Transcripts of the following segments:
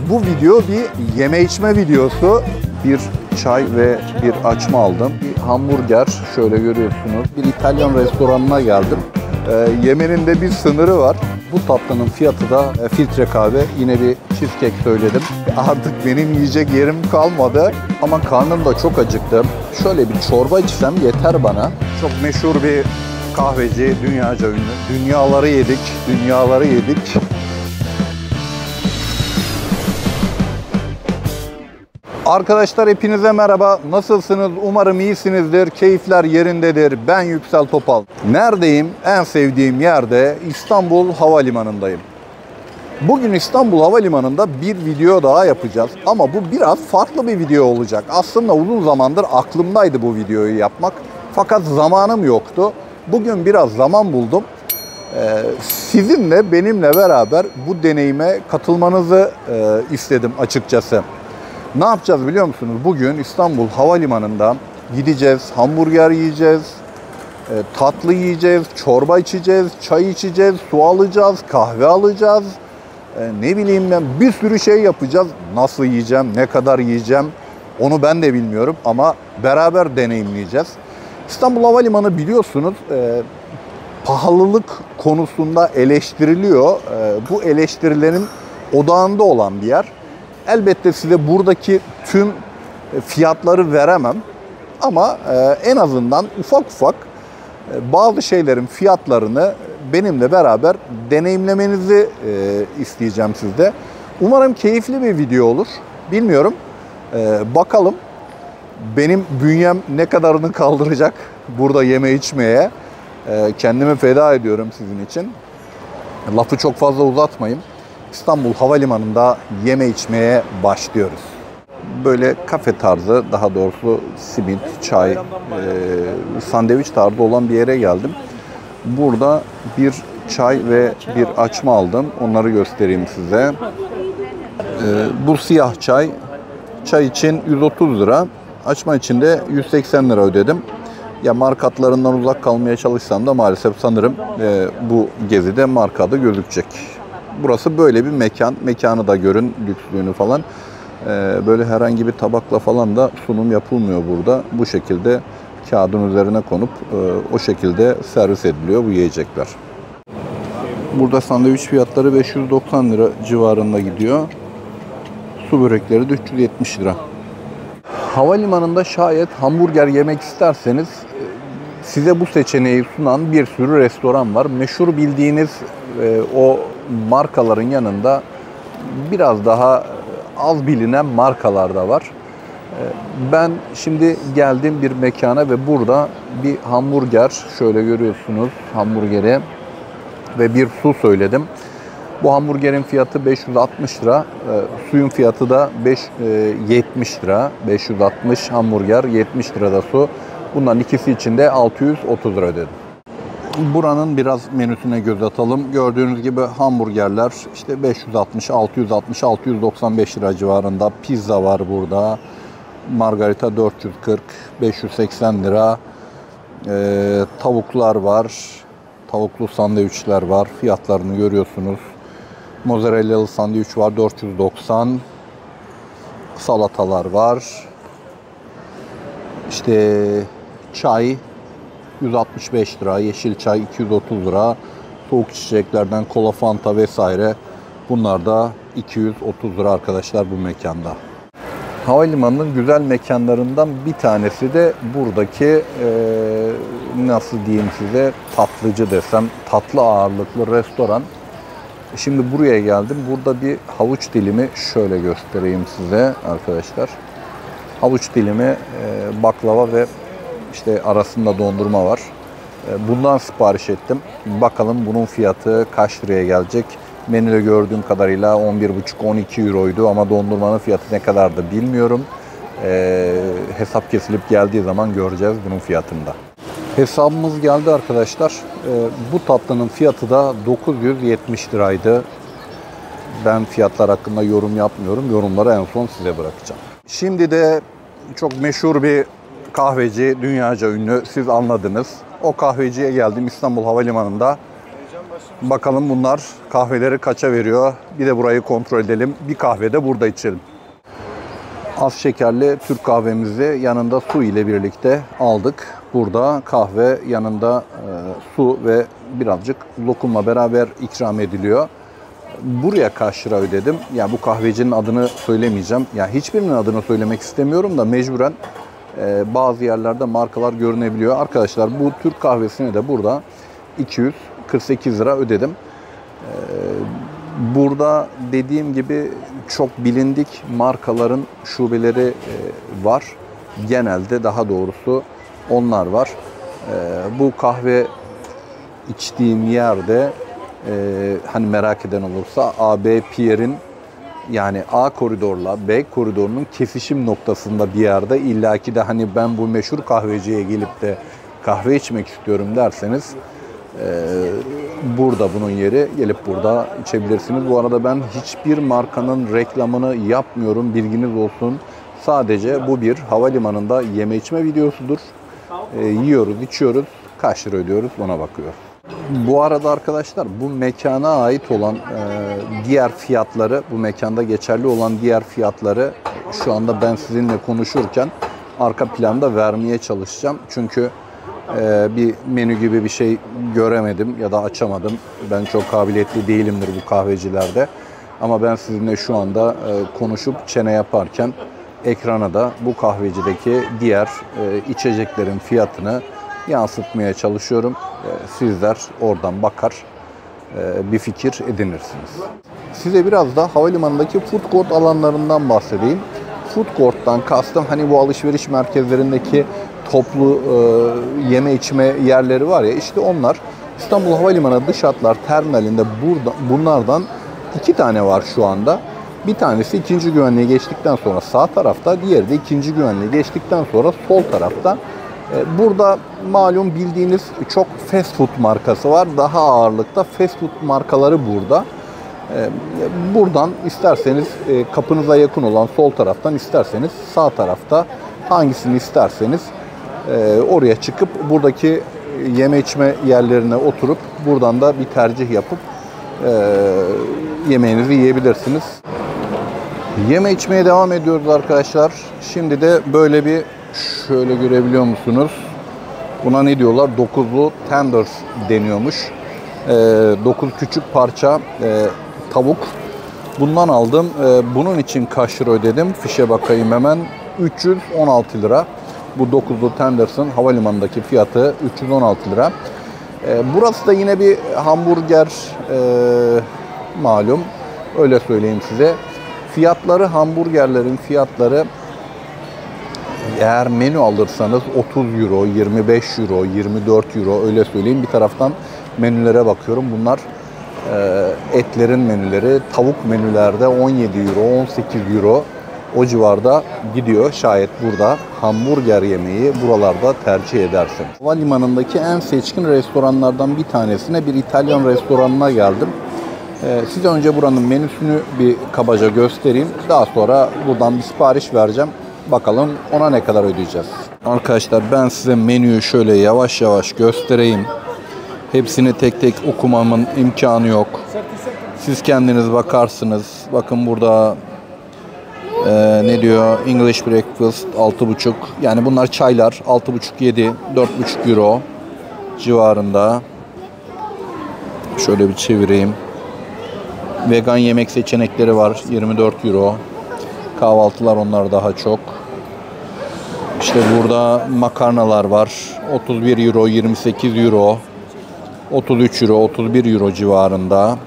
Bu video bir yeme içme videosu. Bir çay ve bir açma aldım. Bir hamburger, şöyle görüyorsunuz. Bir İtalyan restoranına geldim. Yemenin de bir sınırı var. Bu tatlının fiyatı da filtre kahve. Yine bir cheesecake söyledim. Artık benim yiyecek yerim kalmadı. Ama karnım da çok acıktı. Şöyle bir çorba içsem yeter bana. Çok meşhur bir kahveci, dünyaca ünlü. Dünyaları yedik, dünyaları yedik. Arkadaşlar hepinize merhaba. Nasılsınız? Umarım iyisinizdir. Keyifler yerindedir. Ben Yüksel Topal. Neredeyim? En sevdiğim yerde İstanbul Havalimanı'ndayım. Bugün İstanbul Havalimanı'nda bir video daha yapacağız. Ama bu biraz farklı bir video olacak. Aslında uzun zamandır aklımdaydı bu videoyu yapmak. Fakat zamanım yoktu. Bugün biraz zaman buldum. Sizinle, benimle beraber bu deneyime katılmanızı istedim açıkçası. Ne yapacağız biliyor musunuz? Bugün İstanbul Havalimanı'nda gideceğiz, hamburger yiyeceğiz, tatlı yiyeceğiz, çorba içeceğiz, çay içeceğiz, su alacağız, kahve alacağız. Ne bileyim ben, bir sürü şey yapacağız. Nasıl yiyeceğim, ne kadar yiyeceğim onu ben de bilmiyorum ama beraber deneyimleyeceğiz. İstanbul Havalimanı biliyorsunuz pahalılık konusunda eleştiriliyor. Bu eleştirilerin odağında olan bir yer. Elbette size buradaki tüm fiyatları veremem ama en azından ufak ufak bazı şeylerin fiyatlarını benimle beraber deneyimlemenizi isteyeceğim sizde. Umarım keyifli bir video olur. Bilmiyorum. Bakalım benim bünyem ne kadarını kaldıracak burada yeme içmeye. Kendimi feda ediyorum sizin için. Lafı çok fazla uzatmayayım. İstanbul Havalimanı'nda yeme içmeye başlıyoruz. Böyle kafe tarzı, daha doğrusu simit, çay, sandviç tarzı olan bir yere geldim. Burada bir çay ve bir açma aldım. Onları göstereyim size. Bu siyah çay. Çay için 130 lira. Açma için de 180 lira ödedim. Ya marka adlarından uzak kalmaya çalışsam da maalesef sanırım bu gezide marka adı gözükecek. Burası böyle bir mekan. Mekanı da görün, lükslüğünü falan. Böyle herhangi bir tabakla falan da sunum yapılmıyor burada. Bu şekilde kağıdın üzerine konup o şekilde servis ediliyor bu yiyecekler. Burada sandviç fiyatları 590 lira civarında gidiyor. Su börekleri de 370 lira. Havalimanında şayet hamburger yemek isterseniz size bu seçeneği sunan bir sürü restoran var. Meşhur bildiğiniz o markaların yanında biraz daha az bilinen markalar da var. Ben şimdi geldim bir mekana ve burada bir hamburger, şöyle görüyorsunuz hamburgeri ve bir su söyledim. Bu hamburgerin fiyatı 560 lira, suyun fiyatı da 70 lira. 560 hamburger, 70 lirada su. Bunların ikisi için de 630 lira ödedim. Buranın biraz menüsüne göz atalım. Gördüğünüz gibi hamburgerler işte 560, 660, 695 lira civarında. Pizza var burada. Margarita 440, 580 lira. Tavuklar var. Tavuklu sandviçler var. Fiyatlarını görüyorsunuz. Mozzarellalı sandviç var 490. Salatalar var. İşte çay 165 lira, yeşil çay 230 lira, soğuk içeceklerden kola, fanta vesaire. Bunlar da 230 lira arkadaşlar bu mekanda. Havalimanının güzel mekanlarından bir tanesi de buradaki nasıl diyeyim size, tatlıcı desem, tatlı ağırlıklı restoran. Şimdi buraya geldim. Burada bir havuç dilimi şöyle göstereyim size arkadaşlar. Havuç dilimi, baklava ve işte arasında dondurma var. Bundan sipariş ettim. Bakalım bunun fiyatı kaç liraya gelecek. Menüde gördüğüm kadarıyla 11,5-12 euroydu ama dondurmanın fiyatı ne kadardı bilmiyorum. Hesap kesilip geldiği zaman göreceğiz bunun fiyatında. Hesabımız geldi arkadaşlar. Bu tatlının fiyatı da 970 liraydı. Ben fiyatlar hakkında yorum yapmıyorum. Yorumları en son size bırakacağım. Şimdi de çok meşhur bir kahveci, dünyaca ünlü, siz anladınız. O kahveciye geldim İstanbul Havalimanı'nda. Bakalım bunlar kahveleri kaça veriyor? Bir de burayı kontrol edelim. Bir kahve de burada içelim. Az şekerli Türk kahvemizi yanında su ile birlikte aldık. Burada kahve yanında su ve birazcık lokumla beraber ikram ediliyor. Buraya kaç lira ödedim? Ya bu kahvecinin adını söylemeyeceğim. Ya hiçbirinin adını söylemek istemiyorum da mecburen bazı yerlerde markalar görünebiliyor. Arkadaşlar bu Türk kahvesini de burada 248 lira ödedim. Burada dediğim gibi çok bilindik markaların şubeleri var. Genelde daha doğrusu onlar var. Bu kahve içtiğim yerde hani merak eden olursa AB Pierre'in yani A koridorla B koridorunun kesişim noktasında bir yerde illaki de hani ben bu meşhur kahveciye gelip de kahve içmek istiyorum derseniz burada bunun yeri. Gelip burada içebilirsiniz. Bu arada ben hiçbir markanın reklamını yapmıyorum. Bilginiz olsun. Sadece bu bir havalimanında yeme içme videosudur. Yiyoruz, içiyoruz. Kaç lira ödüyoruz ona bakıyoruz. Bu arada arkadaşlar bu mekana ait olan diğer fiyatları, bu mekanda geçerli olan diğer fiyatları şu anda ben sizinle konuşurken arka planda vermeye çalışacağım. Çünkü bir menü gibi bir şey göremedim ya da açamadım. Ben çok kabiliyetli değilimdir bu kahvecilerde. Ama ben sizinle şu anda konuşup çene yaparken ekrana da bu kahvecideki diğer içeceklerin fiyatını yansıtmaya çalışıyorum. Sizler oradan bakar bir fikir edinirsiniz. Size biraz da havalimanındaki food court alanlarından bahsedeyim. Food court'tan kastım hani bu alışveriş merkezlerindeki toplu yeme içme yerleri var ya, işte onlar. İstanbul Havalimanı Dış Hatlar Terminali'nde bunlardan 2 tane var şu anda. Bir tanesi ikinci güvenliğe geçtikten sonra sağ tarafta, diğeri de ikinci güvenliğe geçtikten sonra sol tarafta. Burada malum bildiğiniz çok fast food markası var. Daha ağırlıkta fast food markaları burada. Buradan isterseniz kapınıza yakın olan sol taraftan, isterseniz sağ tarafta, hangisini isterseniz oraya çıkıp buradaki yeme içme yerlerine oturup buradan da bir tercih yapıp yemeğinizi yiyebilirsiniz. Yeme içmeye devam ediyoruz arkadaşlar. Şimdi de böyle bir, şöyle görebiliyor musunuz? Buna ne diyorlar? 9'lu tenders deniyormuş. 9 küçük parça tavuk. Bundan aldım. Bunun için kaç lira ödedim? Fişe bakayım hemen. 316 lira. Bu 9'lu tenders'ın havalimanındaki fiyatı 316 lira. Burası da yine bir hamburger malum. Öyle söyleyeyim size. Fiyatları, hamburgerlerin fiyatları, eğer menü alırsanız 30 euro, 25 euro, 24 euro, öyle söyleyeyim. Bir taraftan menülere bakıyorum. Bunlar etlerin menüleri. Tavuk menülerde 17 euro, 18 euro o civarda gidiyor. Şayet burada hamburger yemeği buralarda tercih ederseniz. Havalimanındaki en seçkin restoranlardan bir tanesine, bir İtalyan restoranına geldim. Size önce buranın menüsünü bir kabaca göstereyim. Daha sonra buradan bir sipariş vereceğim. Bakalım ona ne kadar ödeyeceğiz. Arkadaşlar ben size menüyü şöyle yavaş yavaş göstereyim. Hepsini tek tek okumamın imkanı yok. Siz kendiniz bakarsınız. Bakın burada ne diyor? English breakfast 6,5. Yani bunlar çaylar 6,5-7, 4,5 euro civarında. Şöyle bir çevireyim. Vegan yemek seçenekleri var. 24 euro. Kahvaltılar onlar daha çok. İşte burada makarnalar var. 31 euro, 28 euro, 33 euro, 31 euro civarında.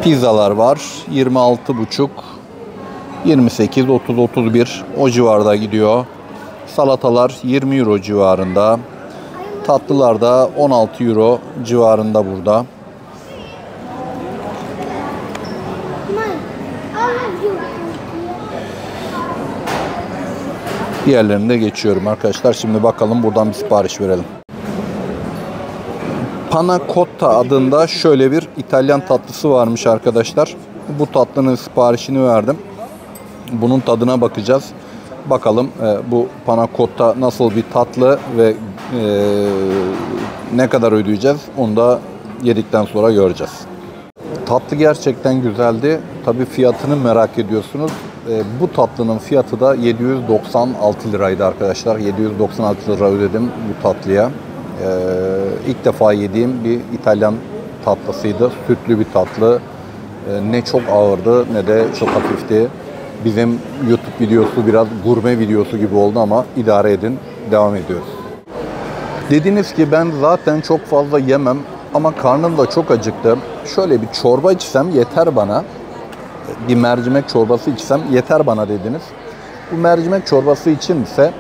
Pizzalar var. 26,5, 28, 30, 31 o civarda gidiyor. Salatalar 20 euro civarında. Tatlılar da 16 euro civarında burada. Diğerlerine geçiyorum arkadaşlar. Şimdi bakalım buradan bir sipariş verelim. Panna cotta adında şöyle bir İtalyan tatlısı varmış arkadaşlar. Bu tatlının siparişini verdim. Bunun tadına bakacağız. Bakalım bu panna cotta nasıl bir tatlı ve ne kadar ödeyeceğiz onu da yedikten sonra göreceğiz. Tatlı gerçekten güzeldi. Tabii fiyatını merak ediyorsunuz. Bu tatlının fiyatı da 796 liraydı arkadaşlar. 796 lira ödedim bu tatlıya. İlk defa yediğim bir İtalyan tatlısıydı. Sütlü bir tatlı. Ne çok ağırdı ne de çok hafifti. Bizim YouTube videosu biraz gurme videosu gibi oldu ama idare edin. Devam ediyoruz. Dediniz ki ben zaten çok fazla yemem ama karnım da çok acıktı. Şöyle bir çorba içsem yeter bana. Bir mercimek çorbası içsem yeter bana dediniz. Bu mercimek çorbası için ise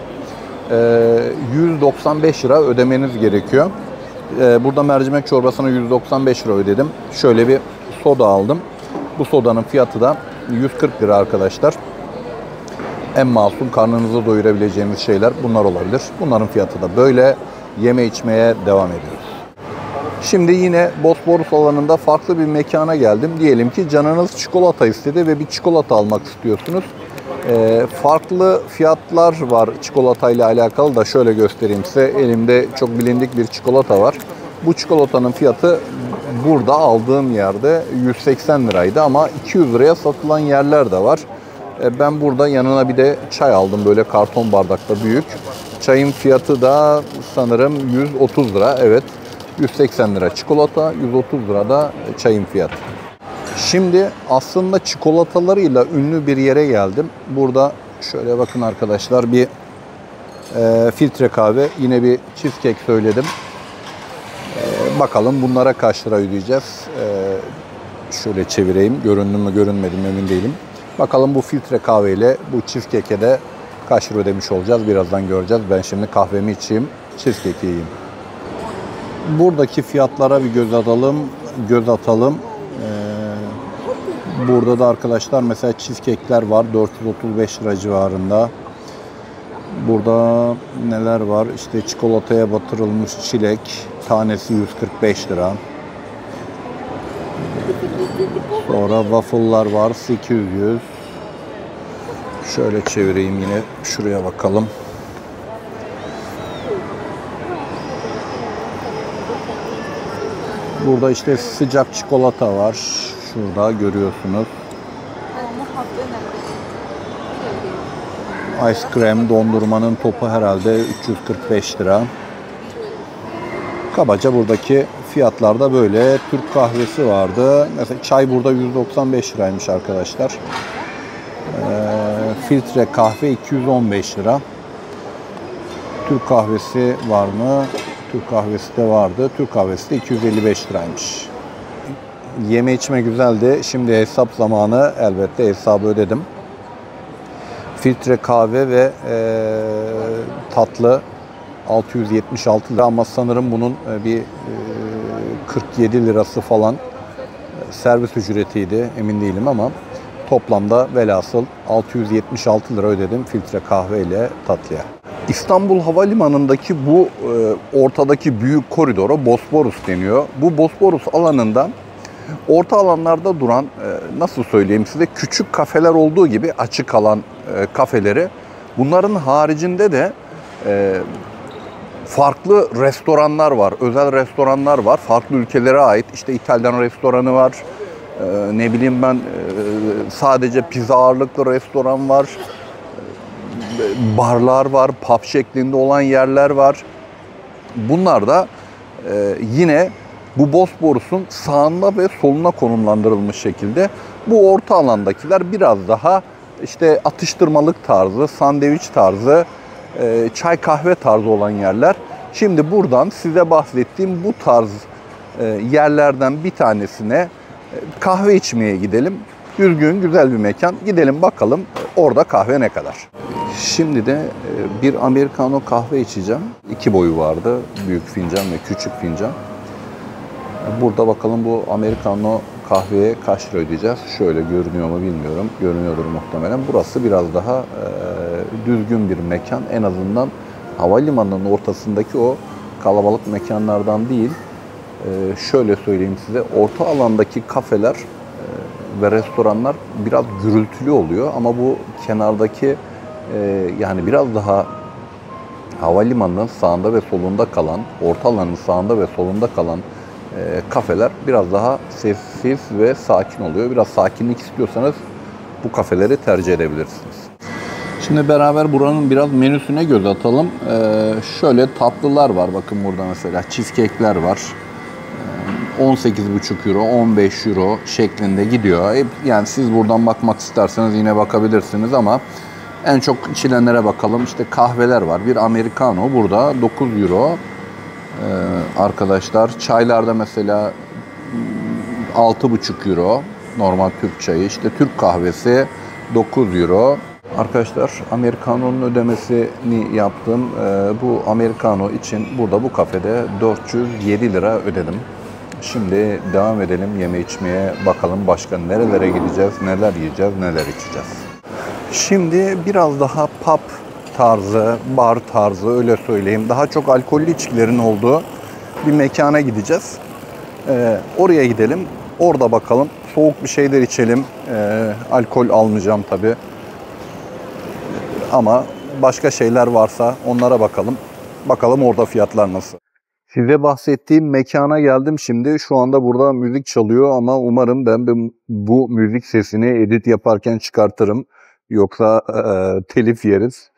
195 lira ödemeniz gerekiyor. Burada mercimek çorbasına 195 lira ödedim. Şöyle bir soda aldım. Bu sodanın fiyatı da 140 lira arkadaşlar. En masum karnınızı doyurabileceğiniz şeyler bunlar olabilir. Bunların fiyatı da böyle. Yeme içmeye devam ediyoruz. Şimdi yine Bosporus alanında farklı bir mekana geldim. Diyelim ki canınız çikolata istedi ve bir çikolata almak istiyorsunuz. Farklı fiyatlar var çikolatayla alakalı da şöyle göstereyim size. Elimde çok bilindik bir çikolata var. Bu çikolatanın fiyatı burada aldığım yerde 180 liraydı ama 200 liraya satılan yerler de var. Ben burada yanına bir de çay aldım böyle karton bardakta büyük. Çayın fiyatı da sanırım 130 lira. Evet. 180 lira çikolata, 130 lira da çayın fiyatı. Şimdi aslında çikolatalarıyla ünlü bir yere geldim. Burada şöyle bakın arkadaşlar bir filtre kahve, yine bir cheesecake söyledim. Bakalım bunlara kaç lira ödeyeceğiz. Şöyle çevireyim. Göründü mü görünmedi mi emin değilim. Bakalım bu filtre kahveyle bu cheesecake'e de kaç lira ödemiş olacağız. Birazdan göreceğiz. Ben şimdi kahvemi içeyim, cheesecake yiyeyim. Buradaki fiyatlara bir göz atalım. Burada da arkadaşlar mesela cheesecake'ler var 435 lira civarında. Burada neler var? İşte çikolataya batırılmış çilek tanesi 145 lira. Sonra waffle'lar var 800. Şöyle çevireyim yine şuraya bakalım. Burada işte sıcak çikolata var. Şurada görüyorsunuz. Ice cream dondurmanın topu herhalde 345 lira. Kabaca buradaki fiyatlar da böyle. Türk kahvesi vardı. Mesela çay burada 195 liraymış arkadaşlar. Filtre kahve 215 lira. Türk kahvesi var mı? Türk kahvesi de vardı. Türk kahvesi de 255 liraymış. Yeme içme güzeldi. Şimdi hesap zamanı. Elbette hesabı ödedim. Filtre kahve ve tatlı 676 lira ama sanırım bunun bir 47 lirası falan servis ücretiydi. Emin değilim ama toplamda velhasıl 676 lira ödedim filtre kahve ile tatlıya. İstanbul Havalimanı'ndaki bu ortadaki büyük koridora Bosporus deniyor. Bu Bosporus alanında orta alanlarda duran nasıl söyleyeyim size küçük kafeler olduğu gibi açık alan kafeleri. Bunların haricinde de farklı restoranlar var, özel restoranlar var. Farklı ülkelere ait işte İtalyan restoranı var. Ne bileyim ben sadece pizza ağırlıklı restoran var. Barlar var, pub şeklinde olan yerler var. Bunlar da yine bu Bosporus'un sağında ve soluna konumlandırılmış şekilde. Bu orta alandakiler biraz daha işte atıştırmalık tarzı, sandviç tarzı, çay kahve tarzı olan yerler. Şimdi buradan size bahsettiğim bu tarz yerlerden bir tanesine kahve içmeye gidelim. Düzgün, güzel bir mekan. Gidelim bakalım orada kahve ne kadar. Şimdi de bir Americano kahve içeceğim. 2 boyu vardı. Büyük fincan ve küçük fincan. Burada bakalım bu Americano kahveye kaç lira ödeyeceğiz? Şöyle görünüyor mu bilmiyorum. Görünüyordur muhtemelen. Burası biraz daha düzgün bir mekan. En azından havalimanının ortasındaki o kalabalık mekanlardan değil. Şöyle söyleyeyim size. Orta alandaki kafeler ve restoranlar biraz gürültülü oluyor. Ama bu kenardaki yani biraz daha havalimanının sağında ve solunda kalan, orta alanın sağında ve solunda kalan kafeler biraz daha sessiz ve sakin oluyor. Biraz sakinlik istiyorsanız bu kafeleri tercih edebilirsiniz. Şimdi beraber buranın biraz menüsüne göz atalım. Şöyle tatlılar var. Bakın burada mesela cheesecake'ler var. 18,5 euro, 15 euro şeklinde gidiyor. Yani siz buradan bakmak isterseniz yine bakabilirsiniz ama en çok içilenlere bakalım. İşte kahveler var. Bir americano burada 9 euro. Arkadaşlar çaylarda mesela 6,5 euro. Normal Türk çayı. İşte Türk kahvesi 9 euro. Arkadaşlar americano'nun ödemesini yaptım. Bu americano için burada bu kafede 407 lira ödedim. Şimdi devam edelim yeme içmeye. Bakalım başka nerelere gideceğiz, neler yiyeceğiz, neler içeceğiz. Şimdi biraz daha pub tarzı, bar tarzı öyle söyleyeyim. Daha çok alkollü içkilerin olduğu bir mekana gideceğiz. Oraya gidelim. Orada bakalım. Soğuk bir şeyler içelim. Alkol almayacağım tabii. Ama başka şeyler varsa onlara bakalım. Bakalım orada fiyatlar nasıl. Size bahsettiğim mekana geldim şimdi. Şu anda burada müzik çalıyor ama umarım ben bu müzik sesini edit yaparken çıkartırım. Yoksa telif yeriz.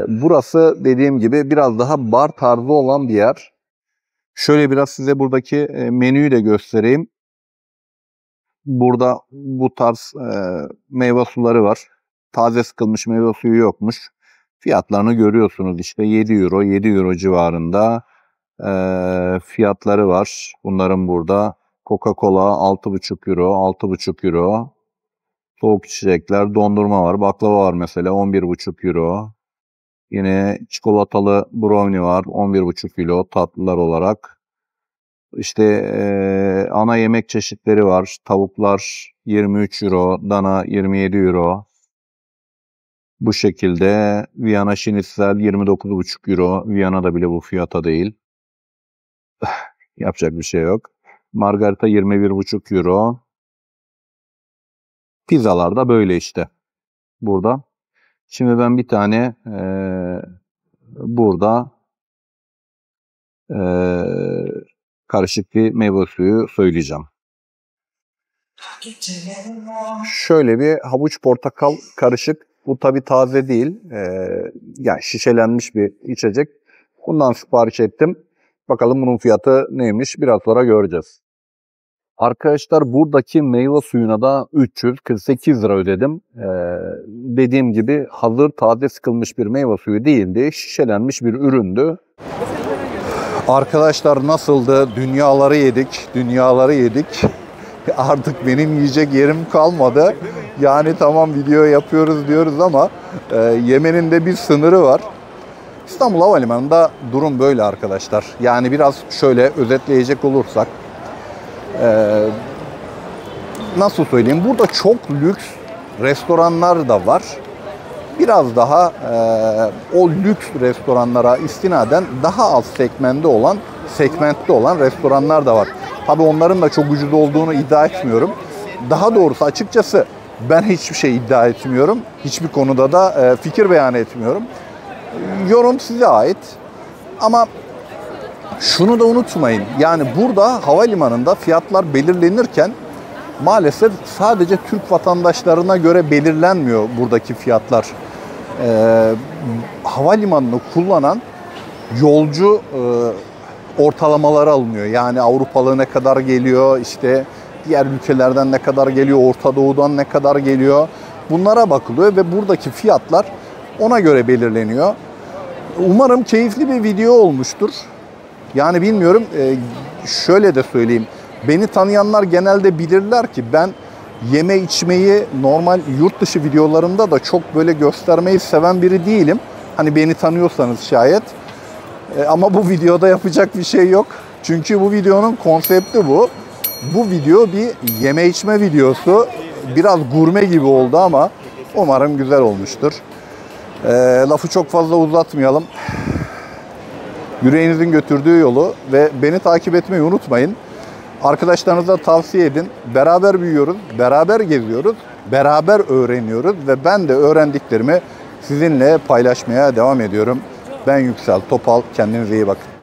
Burası dediğim gibi biraz daha bar tarzı olan bir yer. Şöyle biraz size buradaki menüyü de göstereyim. Burada bu tarz meyve suları var. Taze sıkılmış meyve suyu yokmuş. Fiyatlarını görüyorsunuz işte 7 euro, 7 euro civarında fiyatları var. Bunların burada Coca-Cola 6,5 euro, 6,5 euro. Soğuk içecekler, dondurma var, baklava var mesela 11,5 euro. Yine çikolatalı brownie var 11,5 kilo tatlılar olarak. İşte ana yemek çeşitleri var. Tavuklar 23 euro, dana 27 euro. Bu şekilde Viyana Schnitzel 29,5 euro. Viyana'da bile bu fiyata değil. Yapacak bir şey yok. Margarita 21,5 euro. Pizzalar da böyle işte. Burada. Şimdi ben bir tane burada karışık bir meyve suyu söyleyeceğim. Şöyle bir havuç portakal karışık. Bu tabi taze değil. Yani şişelenmiş bir içecek. Bundan sipariş ettim. Bakalım bunun fiyatı neymiş biraz sonra göreceğiz. Arkadaşlar buradaki meyve suyuna da 348 lira ödedim. Dediğim gibi hazır taze sıkılmış bir meyve suyu değildi. Şişelenmiş bir üründü. Arkadaşlar nasıldı? Dünyaları yedik. Dünyaları yedik. Artık benim yiyecek yerim kalmadı. Yani tamam video yapıyoruz diyoruz ama yemenin de bir sınırı var. İstanbul Havalimanı'nda durum böyle arkadaşlar. Yani biraz şöyle özetleyecek olursak. Nasıl söyleyeyim? Burada çok lüks restoranlar da var. Biraz daha o lüks restoranlara istinaden daha az segmentte olan restoranlar da var. Tabii onların da çok ucuz olduğunu iddia etmiyorum. Daha doğrusu açıkçası ben hiçbir şey iddia etmiyorum. Hiçbir konuda da fikir beyan etmiyorum. Yorum size ait. Ama şunu da unutmayın. Yani burada havalimanında fiyatlar belirlenirken maalesef sadece Türk vatandaşlarına göre belirlenmiyor buradaki fiyatlar. Havalimanını kullanan yolcu ortalamaları alınıyor. Yani Avrupalı ne kadar geliyor, işte diğer ülkelerden ne kadar geliyor, Orta Doğu'dan ne kadar geliyor. Bunlara bakılıyor ve buradaki fiyatlar ona göre belirleniyor. Umarım keyifli bir video olmuştur. Yani bilmiyorum, şöyle de söyleyeyim. Beni tanıyanlar genelde bilirler ki ben yeme içmeyi normal yurt dışı videolarımda da çok böyle göstermeyi seven biri değilim. Hani beni tanıyorsanız şayet. Ama bu videoda yapacak bir şey yok. Çünkü bu videonun konsepti bu. Bu video bir yeme içme videosu. Biraz gurme gibi oldu ama umarım güzel olmuştur. Lafı çok fazla uzatmayalım. Yüreğinizin götürdüğü yolu ve beni takip etmeyi unutmayın. Arkadaşlarınıza tavsiye edin. Beraber büyüyoruz, beraber geziyoruz, beraber öğreniyoruz ve ben de öğrendiklerimi sizinle paylaşmaya devam ediyorum. Ben Yüksel Topal. Kendinize iyi bakın.